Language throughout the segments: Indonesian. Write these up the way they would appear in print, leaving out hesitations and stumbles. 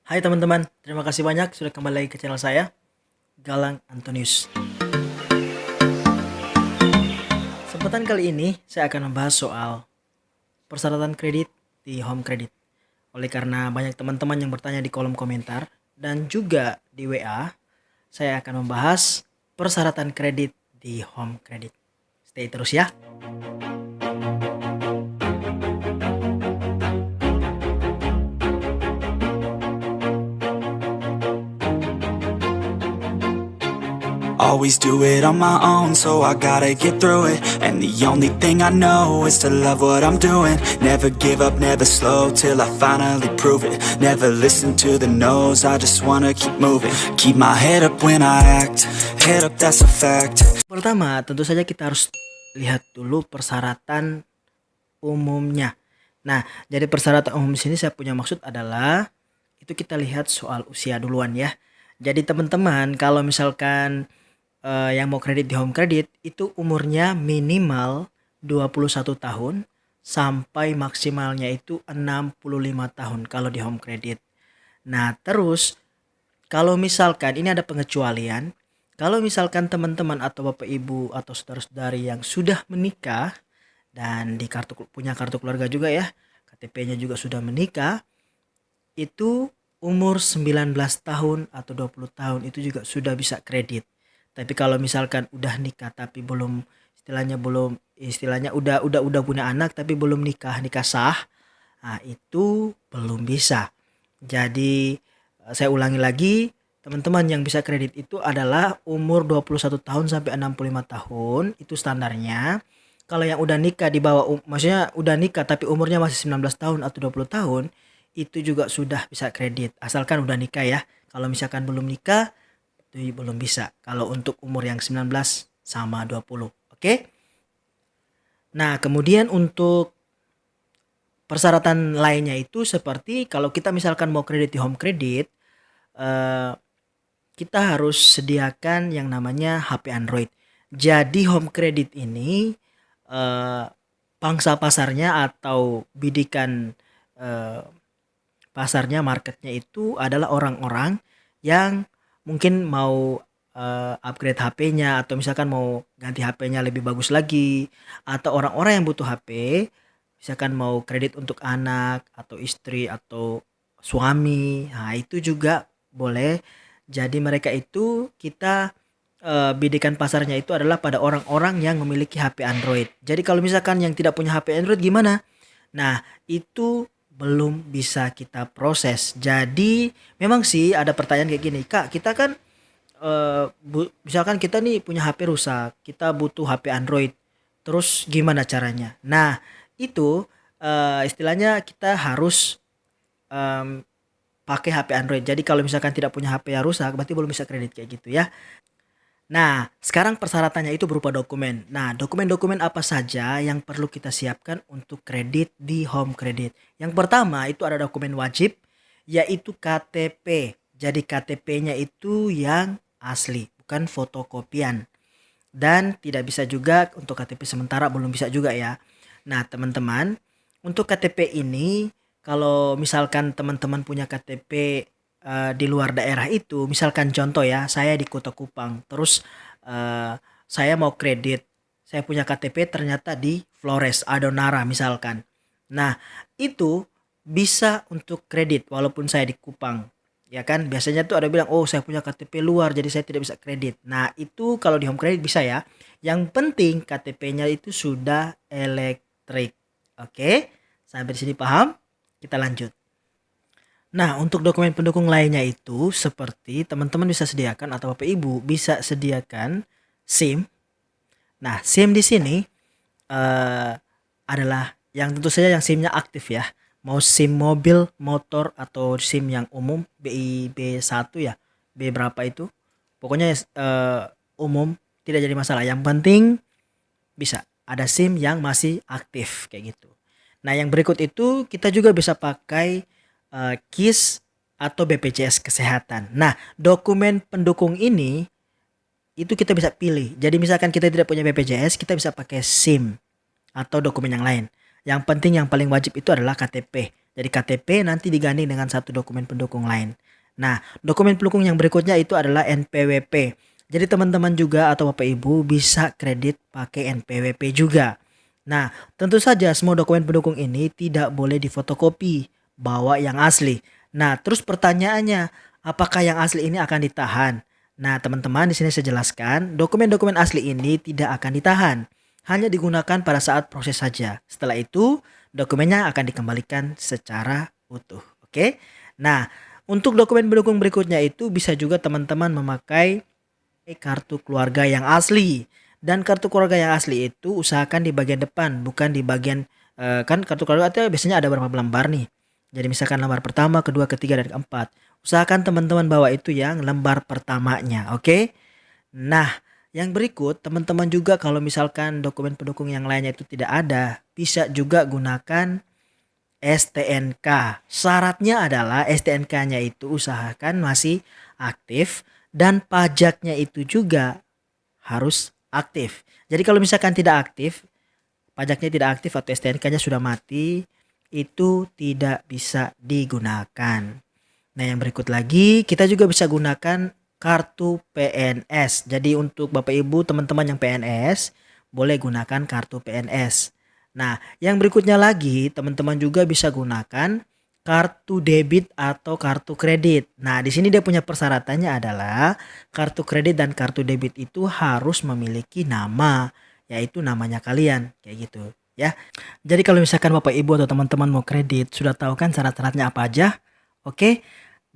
Hai teman-teman, terima kasih banyak sudah kembali lagi ke channel saya, Galang Antonius. Kesempatan kali ini saya akan membahas soal persyaratan kredit di home credit. Oleh karena banyak teman-teman yang bertanya di kolom komentar dan juga di WA, saya akan membahas persyaratan kredit di home credit. Stay terus ya. Always do it on my own, so I gotta get through it. And the only thing I know is to love what I'm doing. Never give up, never slow, till I finally prove it. Never listen to the no's, I just wanna keep moving. Keep my head up when I act, head up, that's a fact. Pertama, tentu saja kita harus lihat dulu persyaratan umumnya. Nah, jadi persyaratan umum di sini saya punya maksud adalah itu kita lihat soal usia duluan ya. Jadi teman-teman kalau misalkan yang mau kredit di home credit itu umurnya minimal 21 tahun sampai maksimalnya itu 65 tahun kalau di home credit. Nah, terus kalau misalkan ini ada pengecualian, kalau misalkan teman-teman atau bapak ibu atau saudara-saudari yang sudah menikah dan punya kartu keluarga juga ya, KTP-nya juga sudah menikah, itu umur 19 tahun atau 20 tahun itu juga sudah bisa kredit. Tapi kalau misalkan udah nikah tapi istilahnya udah punya anak tapi belum nikah sah, nah itu belum bisa. Jadi saya ulangi lagi, teman-teman yang bisa kredit itu adalah umur 21 tahun sampai 65 tahun, itu standarnya. Kalau yang udah nikah di bawah maksudnya udah nikah tapi umurnya masih 19 tahun atau 20 tahun, itu juga sudah bisa kredit asalkan udah nikah ya. Kalau misalkan belum nikah itu belum bisa kalau untuk umur yang 19 sama 20. Oke? Nah, kemudian untuk persyaratan lainnya itu seperti kalau kita misalkan mau kredit di home credit, kita harus sediakan yang namanya HP Android. Jadi home credit ini pangsa pasarnya atau bidikan pasarnya, marketnya itu adalah orang-orang yang mungkin mau upgrade HP-nya atau misalkan mau ganti HP-nya lebih bagus lagi, atau orang-orang yang butuh HP misalkan mau kredit untuk anak atau istri atau suami. Nah, itu juga boleh. Jadi mereka itu kita bidikan pasarnya itu adalah pada orang-orang yang memiliki HP Android. Jadi kalau misalkan yang tidak punya HP Android gimana? Nah, itu belum bisa kita proses. Jadi memang sih ada pertanyaan kayak gini, Kak, kita kan misalkan kita nih punya HP rusak, kita butuh HP Android, terus gimana caranya? Nah, itu istilahnya kita harus pakai HP Android. Jadi kalau misalkan tidak punya HP yang rusak, berarti belum bisa kredit kayak gitu ya. Nah, sekarang persyaratannya itu berupa dokumen. Nah, dokumen-dokumen apa saja yang perlu kita siapkan untuk kredit di home credit? Yang pertama itu ada dokumen wajib, yaitu KTP. Jadi KTP-nya itu yang asli, bukan fotokopian. Dan tidak bisa juga untuk KTP sementara, belum bisa juga ya. Nah, teman-teman, untuk KTP ini kalau misalkan teman-teman punya KTP di luar daerah itu, misalkan contoh ya, saya di Kota Kupang, terus saya mau kredit, saya punya KTP ternyata di Flores, Adonara misalkan. Nah, itu bisa untuk kredit walaupun saya di Kupang. Ya kan, biasanya tuh ada bilang, oh saya punya KTP luar jadi saya tidak bisa kredit. Nah, itu kalau di home credit bisa ya. Yang penting KTP-nya itu sudah elektrik. Oke, sampai di sini paham? Kita lanjut. Nah, untuk dokumen pendukung lainnya itu seperti teman-teman bisa sediakan atau Bapak Ibu bisa sediakan SIM. Nah, SIM di sini adalah yang tentu saja yang SIM-nya aktif ya. Mau SIM mobil, motor atau SIM yang umum B1 ya. B berapa itu? Pokoknya umum tidak jadi masalah. Yang penting bisa ada SIM yang masih aktif kayak gitu. Nah, yang berikut itu kita juga bisa pakai KIS atau BPJS Kesehatan. Nah, dokumen pendukung ini itu kita bisa pilih. Jadi misalkan kita tidak punya BPJS, kita bisa pakai SIM atau dokumen yang lain. Yang penting yang paling wajib itu adalah KTP. Jadi KTP nanti diganding dengan satu dokumen pendukung lain. Nah, dokumen pendukung yang berikutnya itu adalah NPWP. Jadi teman-teman juga atau Bapak Ibu bisa kredit pakai NPWP juga. Nah, tentu saja semua dokumen pendukung ini tidak boleh difotokopi, bawa yang asli. Nah, terus pertanyaannya, apakah yang asli ini akan ditahan? Nah, teman-teman, di sini saya jelaskan, dokumen-dokumen asli ini tidak akan ditahan, hanya digunakan pada saat proses saja. Setelah itu, dokumennya akan dikembalikan secara utuh. Oke? Nah, untuk dokumen pendukung berikutnya itu bisa juga teman-teman memakai kartu keluarga yang asli. Dan kartu keluarga yang asli itu usahakan di bagian depan, bukan di bagian kan kartu keluarga itu biasanya ada berapa lembar nih. Jadi misalkan lembar pertama, kedua, ketiga, dan keempat. Usahakan teman-teman bawa itu yang lembar pertamanya, oke? Nah, yang berikut teman-teman juga kalau misalkan dokumen pendukung yang lainnya itu tidak ada, bisa juga gunakan STNK. Syaratnya adalah STNK-nya itu usahakan masih aktif dan pajaknya itu juga harus aktif. Jadi kalau misalkan tidak aktif, pajaknya tidak aktif atau STNK-nya sudah mati, itu tidak bisa digunakan. Nah, yang berikut lagi kita juga bisa gunakan kartu PNS. Jadi untuk Bapak Ibu teman-teman yang PNS boleh gunakan kartu PNS. Nah, yang berikutnya lagi teman-teman juga bisa gunakan kartu debit atau kartu kredit. Nah, di sini dia punya persyaratannya adalah kartu kredit dan kartu debit itu harus memiliki nama, yaitu namanya kalian, kayak gitu ya. Jadi kalau misalkan Bapak Ibu atau teman-teman mau kredit, sudah tahu kan syarat-syaratnya apa aja? Oke.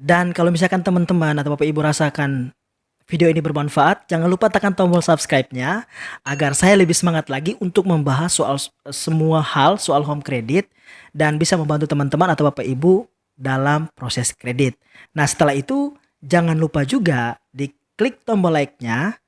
Dan kalau misalkan teman-teman atau Bapak Ibu rasakan video ini bermanfaat, jangan lupa tekan tombol subscribe-nya agar saya lebih semangat lagi untuk membahas soal semua hal soal home credit dan bisa membantu teman-teman atau Bapak Ibu dalam proses kredit. Nah, setelah itu jangan lupa juga diklik tombol like-nya,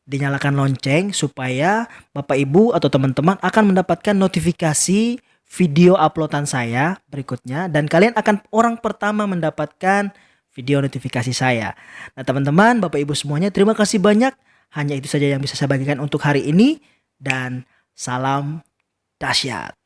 dinyalakan lonceng supaya Bapak Ibu atau teman-teman akan mendapatkan notifikasi video uploadan saya berikutnya dan kalian akan orang pertama mendapatkan video notifikasi saya. Nah, teman-teman, Bapak Ibu semuanya, terima kasih banyak. Hanya itu saja yang bisa saya bagikan untuk hari ini dan salam dahsyat.